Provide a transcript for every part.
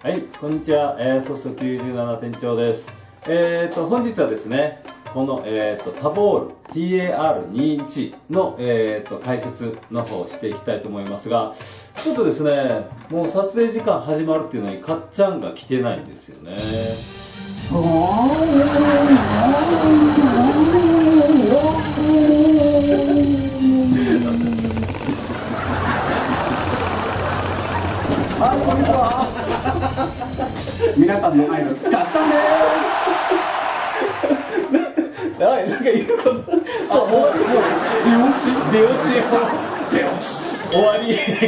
はい、こんにちは、ソフト97店長です。本日はですね、この、タボール TAR21 の、解説の方をしていきたいと思いますが、ちょっとですね、もう撮影時間始まるっていうのにかっちゃんが来てないんですよね。はい、こんにちは。皆さんのアイドル、かっちゃんです。はい、なんか言うこと、そう、もう出落ち。終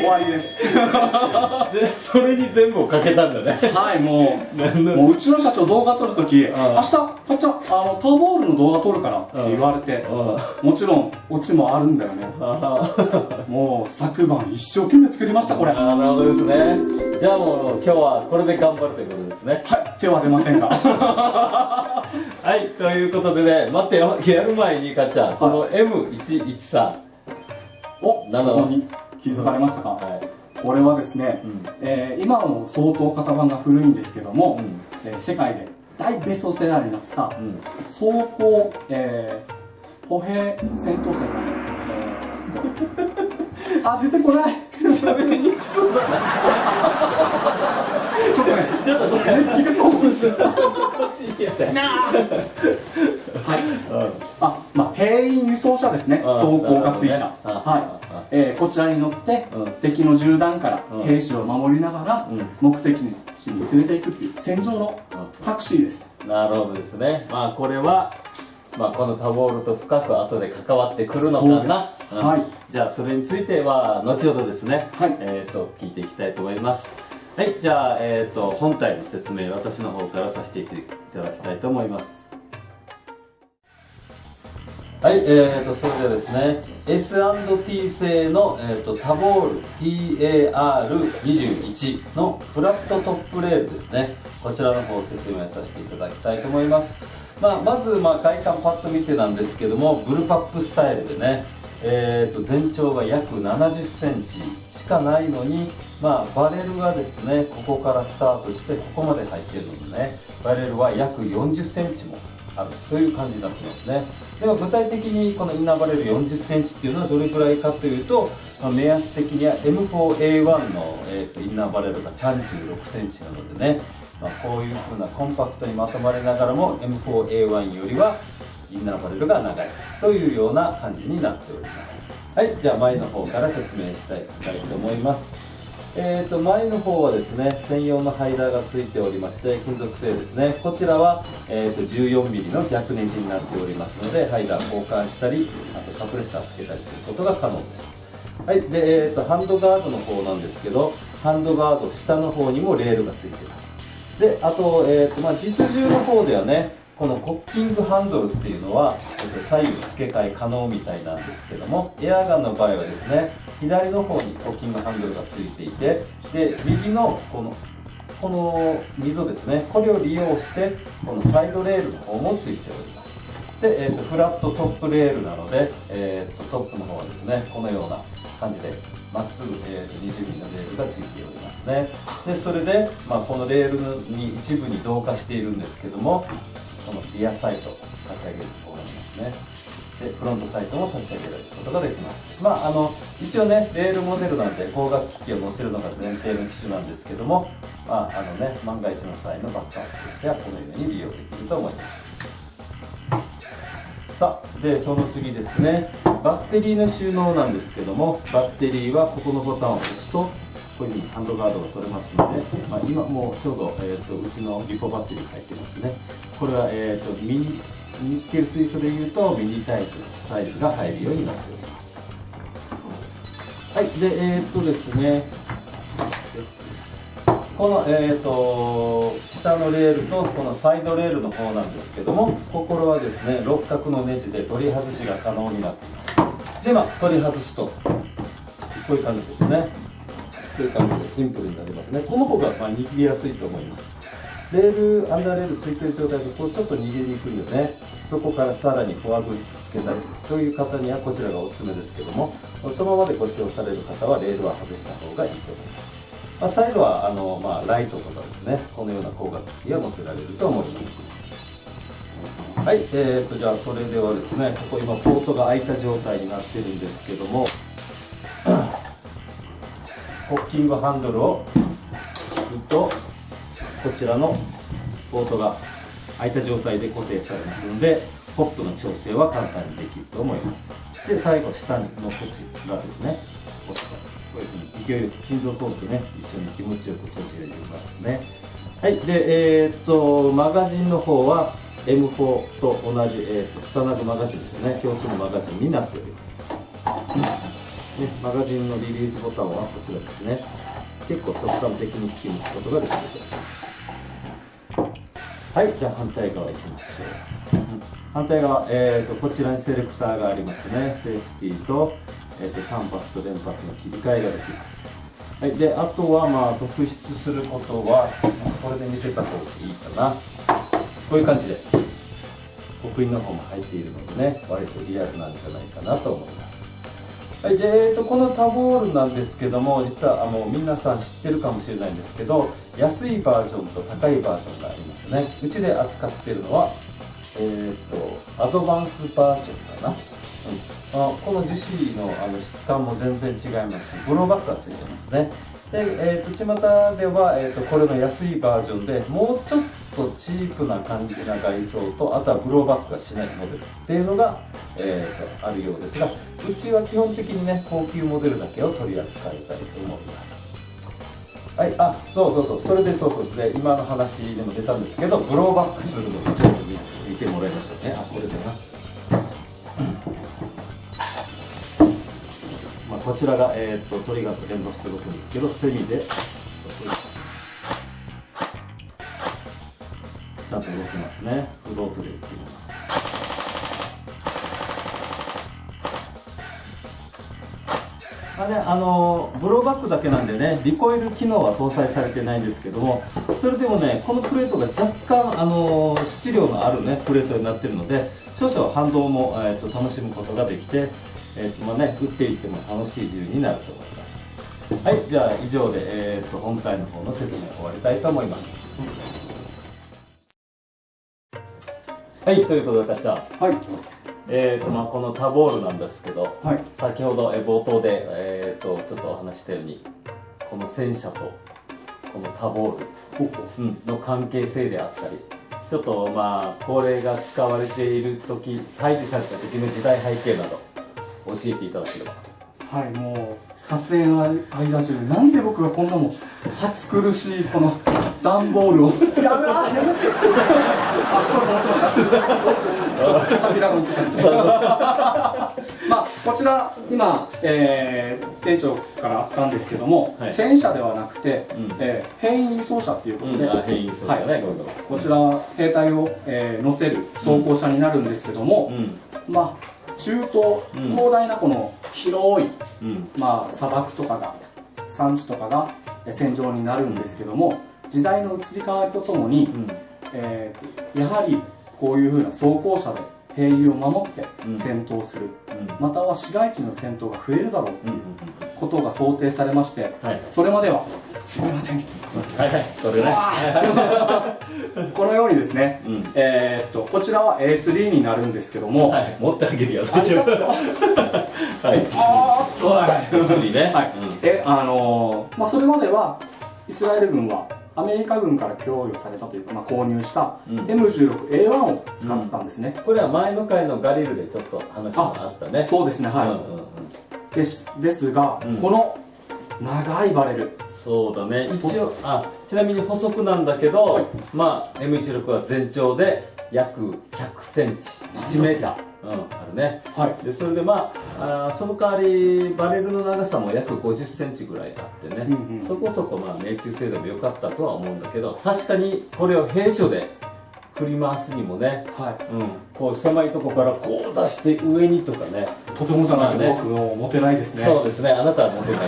わりです。それに全部をかけたんだね。はい、もううちの社長動画撮るとき、明日かっちゃんタボールの動画撮るからって言われて、もちろんオチもあるんだよね。もう昨晩一生懸命作りました。これ。なるほどですね。じゃあもう今日はこれで頑張るということですね。はい、手は出ませんが。はい、ということでね、待ってよ、やる前にかっちゃん、この M113 お、7ここに気づかれましたか。はい、これはですね、今はもう相当型番が古いんですけども、世界で大ベストセラーになった装甲、歩兵戦闘車が、出てこない。喋りにくそうだな。ちょっとね、気が興奮する。はい。兵員輸送車ですね。装甲がついた。はい。こちらに乗って敵の銃弾から兵士を守りながら目的地に連れていくっていう戦場のタクシーです。なるほどですね。まあこれはこのタボールと深く後で関わってくるのかな。はい。じゃあそれについては後ほどですね。はい。聞いていきたいと思います。はい。じゃあ本体の説明私の方からさせていただきたいと思います。はい。それではですね、S&T 製のタボール TAR21 のフラットトップレールですね。こちらの方を説明させていただきたいと思います。まず外観パッと見てなんですけども、ブルパップスタイルでね、全長が約70センチしかないのに、バレルがですね、ここからスタートしてここまで入っているのでね、バレルは約40センチもあるという感じになってますね。では具体的にこのインナーバレル40センチっていうのはどれくらいかというと、目安的には M4A1 の、インナーバレルが36センチなのでね、こういう風なコンパクトにまとまりながらも M4A1 よりはインナーバレルが長いというような感じになっております。はい、じゃあ前の方から説明したいと思います。前の方はですね、専用のハイダーがついておりまして、金属製ですね。こちらは、14mm の逆ネジになっておりますので、ハイダー交換したり、あとサプレッサーつけたりすることが可能です。はい、で、ハンドガードの方なんですけど、ハンドガード下の方にもレールがついています。で、あと、実銃の方ではね、このコッキングハンドルっていうのは、左右付け替え可能みたいなんですけども、エアガンの場合はですね、左の方にコッキングハンドルがついていて、で、右のこの溝ですね、これを利用して、このサイドレールの方もついております。で、フラットトップレールなので、トップの方はですね、このような感じで、まっすぐ、20mm のレールがついておりますね。で、それで、このレールに一部に同化しているんですけども、このリアサイトを立ち上げるところがありますね。で、フロントサイトも立ち上げられることができます。一応ね、レールモデルなんで光学機器を載せるのが前提の機種なんですけども、万が一の際のバックアップとしてはこのように利用できると思います。さあ、で、その次ですね、バッテリーの収納なんですけども、バッテリーはここのボタンを押すと、こういうふうにハンドガードが取れますので、今もうちょうど、うちのリポバッテリー入ってますね。これは、ニッケル水素でいうとミニタイプサイズが入るようになっております。はい、で、ですね、この、下のレールとこのサイドレールの方なんですけども、ここはですね、六角のネジで取り外しが可能になっています。で、取り外すと、こういう感じですね。こういう感じでシンプルになりますね。この方が握りやすいと思います。レール、アンダーレールついている状態でちょっと逃げにくいので、そこからさらにフォアグリップつけたりという方にはこちらがおすすめですけども、そのままでご使用される方はレールは外した方がいいと思います。サイドはライトとかですね、このような光学機が載せられると思います。はい、じゃあそれではですね、ここ今ポートが開いた状態になってるんですけども、ホッキングハンドルを引くと、こちらのポートが開いた状態で固定されますので、ポップの調整は簡単にできると思います。で、最後下のこちらですね、こういうふうに勢いよく心臓通ってね、一緒に気持ちよく閉じれますね。はい、で、マガジンの方は M4 と同じ、スタナグマガジンですね、共通のマガジンになっております。ね、マガジンのリリースボタンはこちらですね。結構直感的に引き抜くことができると思います。はい、じゃあ反対側行きましょう。反対側、こちらにセレクターがありますね。セーフティーと、単発と連発の切り替えができます。はい、であとは特筆することは、これで見せた方がいいかな。こういう感じで刻印の方も入っているのでね、割とリアルなんじゃないかなと思います。はい、でこのタボールなんですけども、実は皆さん知ってるかもしれないんですけど、安いバージョンと高いバージョンがありますね。うちで扱っているのはアドバンスバージョンかな。この樹脂の質感も全然違いますし、ブローバックがついてますね。で、巷では、これの安いバージョンでもうちょっとチープな感じな外装と、あとはブローバックがしないモデルっていうのが、あるようですが、うちは基本的にね、高級モデルだけを取り扱いたいと思います。はい、それでで今の話でも出たんですけど、ブローバックするのでちょっと見てもらいましょうね。これでな。こちらが、トリガーと連動して動くんですけど、セミでちゃんと動きますね。フロートで動きます。ブローバックだけなんでね、リコイル機能は搭載されてないんですけども、それでもね、このプレートが若干質量のあるねプレートになっているので、少々反動も、楽しむことができて、打っていっても楽しいビューになると思います。はい、じゃあ以上で、本体の方の説明を終わりたいと思います。はい、ということで、じゃあ、はい、このタボールなんですけど、はい、先ほど冒頭で、ちょっとお話ししたように、この戦車とこのタボールの関係性であったり、ちょっとこれが使われている時、配備された時の時代背景など教えていただければ。はい、もう撮影の間中、なんで僕がこんなもん暑苦しいこの段ボールをやめてこれ持ってましたこちら今、店長からあったんですけども、はい、戦車ではなくて、兵員輸送車っていうことで、兵員輸送車ね、こちら兵隊を、乗せる装甲車になるんですけども、中東、広大なこの広い、砂漠とかが山地とかが戦場になるんですけども、時代の移り変わりとともに、やはりこういうふうな装甲車で兵友を守って戦闘する、または市街地の戦闘が増えるだろうということが想定されまして、それまではすみません、このようにですね、こちらは A3 になるんですけども、持ってあげるやつでしょ。それまではイスラエル軍はアメリカ軍から供与されたというか、購入した M16A1 を使ったんですね。これは前の回のガリルでちょっと話があったね。そうですね、はい。ですが、この長いバレル、そうだね、一応ちなみに補足なんだけど、M16 は全長で約100センチ、1メーター、あるね。でそれでその代わりバレルの長さも約50センチぐらいあってね、そこそこ命中精度も良かったとは思うんだけど、確かにこれを兵所で振り回すにもね、こう狭いとこからこう出して上にとかね、とてもじゃないと僕も持てないですね。そうですね、あなたは持てないね。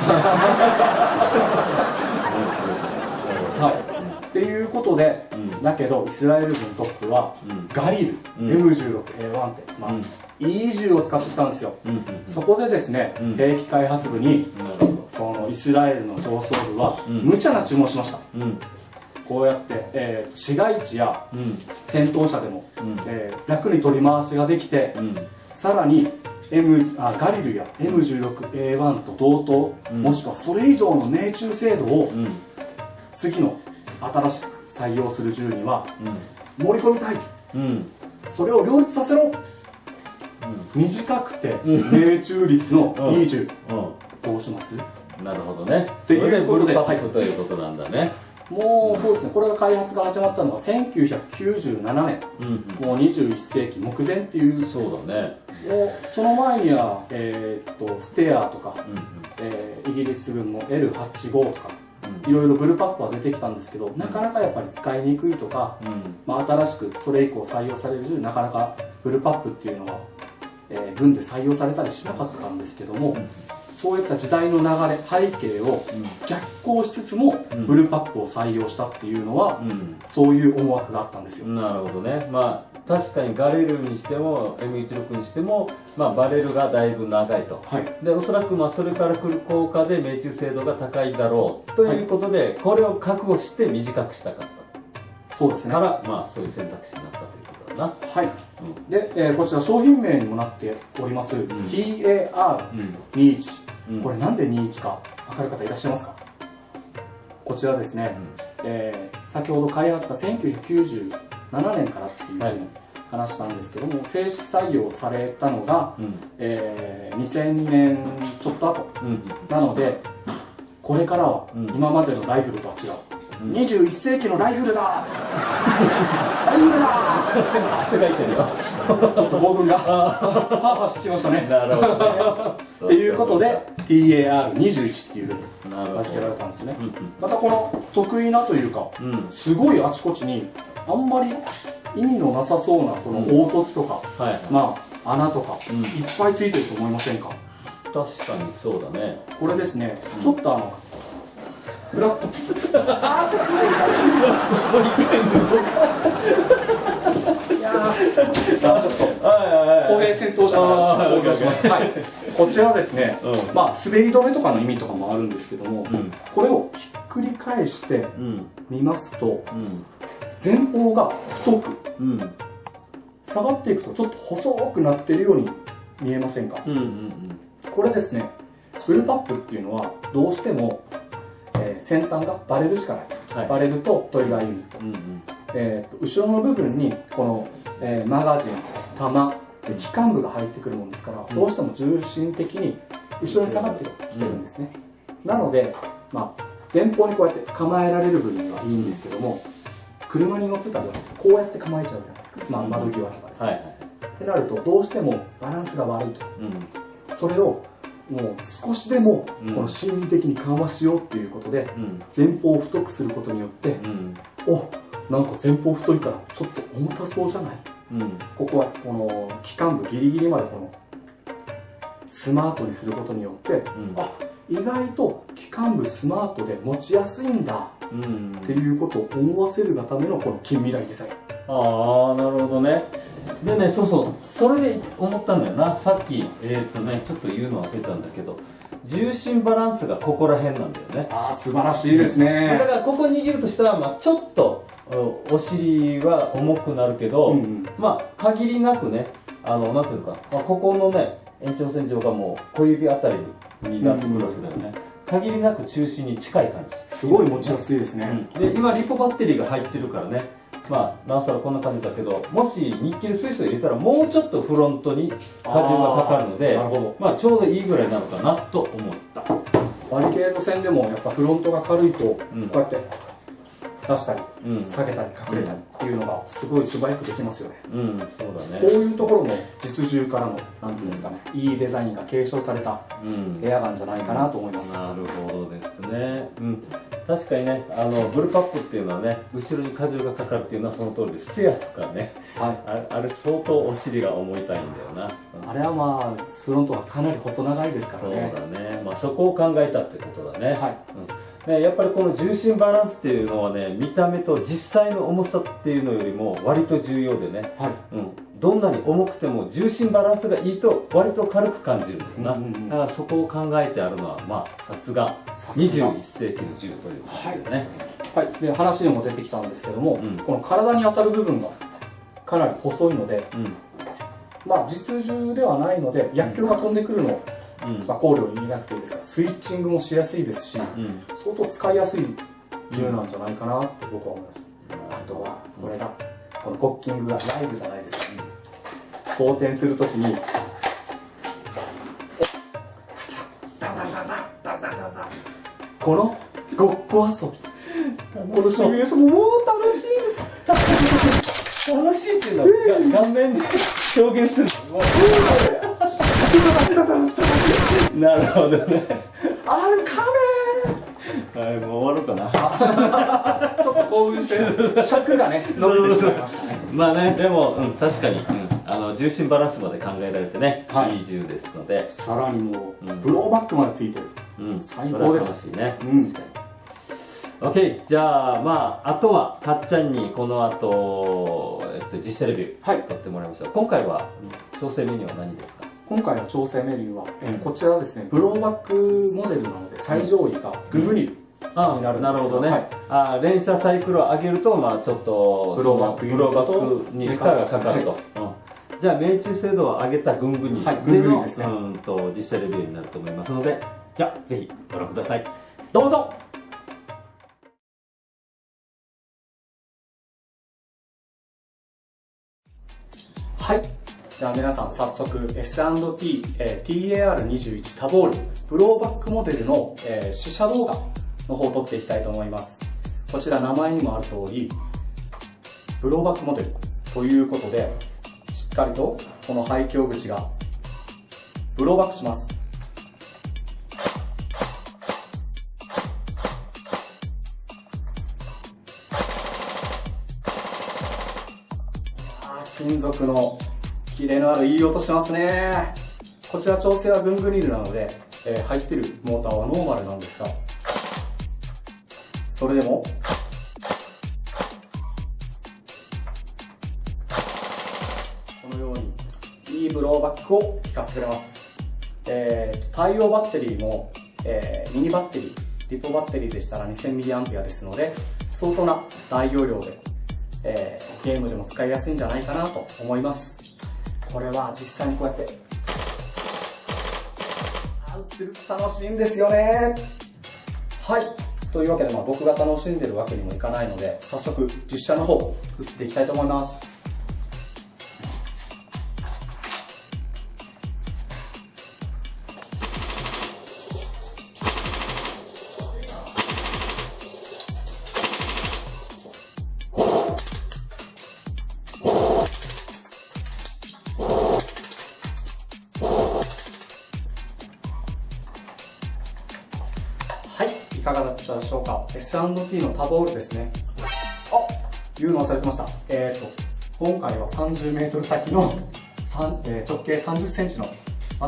っていうことで、だけどイスラエル軍トップはガリル M16A1 っていい銃を使ってきたんですよ。そこでですね、兵器開発部にそのイスラエルの上層部はうん無茶な注文しました。うんこうやって、市街地やうん戦闘車でも、うん楽に取り回しができて、うんさらにガリルや M16A1 と同等、うんもしくはそれ以上の命中精度をうん次の新しく採用する銃には盛り込みたい。うんそれを両立させろ。短くて命中率のいい銃、どうします？なるほどね。っていうことでそれブルーパップということなんだね。もうそうですね、これが開発が始まったのが1997年、もう21世紀目前っていう。そうだね。もうその前には、ステアとか、イギリス軍の L85 とか、いろいろブルーパップは出てきたんですけど、なかなかやっぱり使いにくいとか、新しくそれ以降採用される銃、なかなかブルーパップっていうのは、軍で採用されたりしなかったんですけども、そういった時代の流れ、背景を逆行しつつもブルーパップを採用したっていうのは、そういう思惑があったんですよ。なるほどね。まあ確かにガレルにしても M16 にしても、まあ、バレルがだいぶ長いと、でおそらくまあそれから来る効果で命中精度が高いだろうということで、これを覚悟して短くしたかったそうですね。から、まあ、そういう選択肢になったということだな。はい。で、こちら商品名にもなっております、TAR21、これなんで21か分かる方いらっしゃいますか？こちらですね、先ほど開発が1997年からっていうふうに話したんですけども、正式採用されたのが、2000年ちょっと後、なのでこれからは今までのライフルとは違う、21世紀のライフルだライフルだ汗がいてるよ。ちょっと興奮がハーハーしてきましたね。なるほどね。っていうことで TAR21 っていうふうに名付けられたんですね。またこの得意なというか、すごいあちこちにあんまり意味のなさそうなこの凹凸とか、まあ穴とかいっぱいついてると思いませんか？確かにそうだね。これですね、ちょっとフラットあー説明いやーちょっと歩兵戦闘車が登場します。こちらですね、まあ滑り止めとかの意味とかもあるんですけども、これをひっくり返してみますと、前方が太く下がっていくとちょっと細くなっているように見えませんか？これですね、ブルーパップっていうのはどうしても先端がバレルしかない、バレルとトリガーユニット、後ろの部分にこの、マガジン、弾、機関部が入ってくるものですから、どうしても重心的に後ろに下がってきてるんですね。なので、まあ、前方にこうやって構えられる分にはいいんですけども、車に乗ってたらこうやって構えちゃうじゃないですか、まあ、窓際とかですね。ってなるとどうしてもバランスが悪いと、それをもう少しでもこの心理的に緩和しようっていうことで、前方を太くすることによって、お、なんか前方太いからちょっと重たそうじゃない、ここはこの機関部ギリギリまでこのスマートにすることによって、あ、意外と機関部スマートで持ちやすいんだっていうことを思わせるがためのこの近未来デザイン。ああ、なるほどね。でね、そうそう、それで思ったんだよな。さっきちょっと言うの忘れたんだけど、重心バランスがここら辺なんだよね。ああ、素晴らしいですね。だからここ握るとしたら、まあ、ちょっとお尻は重くなるけど、まあ限りなくね、なんていうか、まあ、ここのね延長線上がもう小指あたりになってくるわけだよね。限りなく中心に近い感じ。すごい持ちやすいですね。で今リポバッテリーが入ってるからね、まあなおさらこんな感じだけど、もしニッケル水素入れたらもうちょっとフロントに荷重がかかるので、まあちょうどいいぐらいなのかなと思った。バリケード線でもやっぱフロントが軽いとこうやって出したり下げたり隠れたりっていうのがすごい素早くできますよね。そうだね。こういうところも実銃からのなんていうんですかね、いいデザインが継承されたエアガンじゃないかなと思います。なるほどですね。確かにね、ブルーパップっていうのはね、後ろに荷重がかかるっていうのはその通りで、ステアとかね、あれ相当お尻が重いたいんだよな。あれはまあフロントはかなり細長いですからね。そうだね。まあそこを考えたってことだね。やっぱりこの重心バランスっていうのはね、見た目と実際の重さっていうのよりも割と重要でね、どんなに重くても重心バランスがいいと割と軽く感じるんですな。だからそこを考えてあるのはまあさすが21世紀の銃ということでね。はい、で話にも出てきたんですけども、この体に当たる部分がかなり細いので、まあ実銃ではないので薬莢が飛んでくるのを、考慮に入れなくていいですから、スイッチングもしやすいですし、相当使いやすい銃なんじゃないかなって僕は思います。あとはこれがこのコッキングがライブじゃないですか、装填するときにこのごっこ遊び、このシミュレーションもう楽しいです。楽しいっていうのは顔面で表現するなるほどね。あーカメはい、もう終わろうかな。ちょっと興奮して尺がね伸びてしまいましたね。まあね、でも、確かに、重心バランスまで考えられてね、いい銃ですので。さらにもう、ブローバックまでついてる。最高です。楽しいね。確かに。OK、じゃあ、まあ、あとは、かっちゃんにこの後、実写レビュー、撮ってもらいましょう。今回は、調整メニューは何ですか？今回の調整メニューは、こちらですね、ブローバックモデルなので、最上位がググニル。なるほどね。連射サイクルを上げると、まあちょっとブローバックに負荷がかかると。じゃあ命中精度を上げたグングニルでの実写レビューになると思いますので、じゃあぜひご覧ください。どうぞ。はい。では皆さん早速 S&T TAR21 タボールブローバックモデルの試写動画の方を撮っていきたいと思います。こちら名前にもある通りブローバックモデルということで、しっかりとこの排気口がブローバックします。金属のキレのあるいい音しますね。こちら調整はグングニルなので、入ってるモーターはノーマルなんですが、それでもこのようにいいブローバックを効かせてくれます。対応バッテリーも、ミニバッテリー、リポバッテリーでしたら 2000mAh ですので、相当な大容量でゲームでも使いやすいんじゃないかなと思います。これは実際にこうやって打ってると楽しいんですよね。はい、というわけで、僕が楽しんでるわけにもいかないので、早速実写の方打っていきたいと思います。はい、いかがだったでしょうか。 S&T のタボールですね。言うの忘れてました。今回は 30m 先の直径 30cm の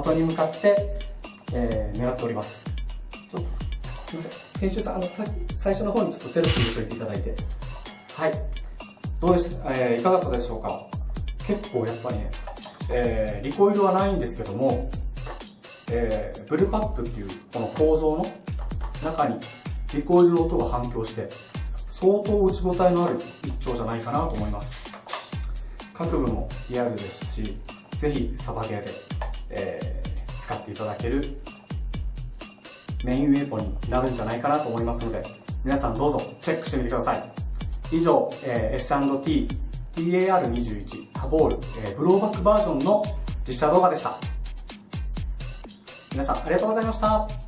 的に向かって、狙っております。ちょっとすいません、編集さん、最初の方にちょっとテロップ入れといていただいて、はい、どうでした、いかがだったでしょうか。結構やっぱりね、リコイルはないんですけども、ブルパップっていうこの構造の中にリコイルの音が反響して相当打ち応えのある一丁じゃないかなと思います。各部もリアルですし、ぜひサバゲーで、使っていただけるメインウェポンになるんじゃないかなと思いますので、皆さんどうぞチェックしてみてください。以上、S&T TAR21 タボール、ブローバックバージョンの実写動画でした。皆さんありがとうございました。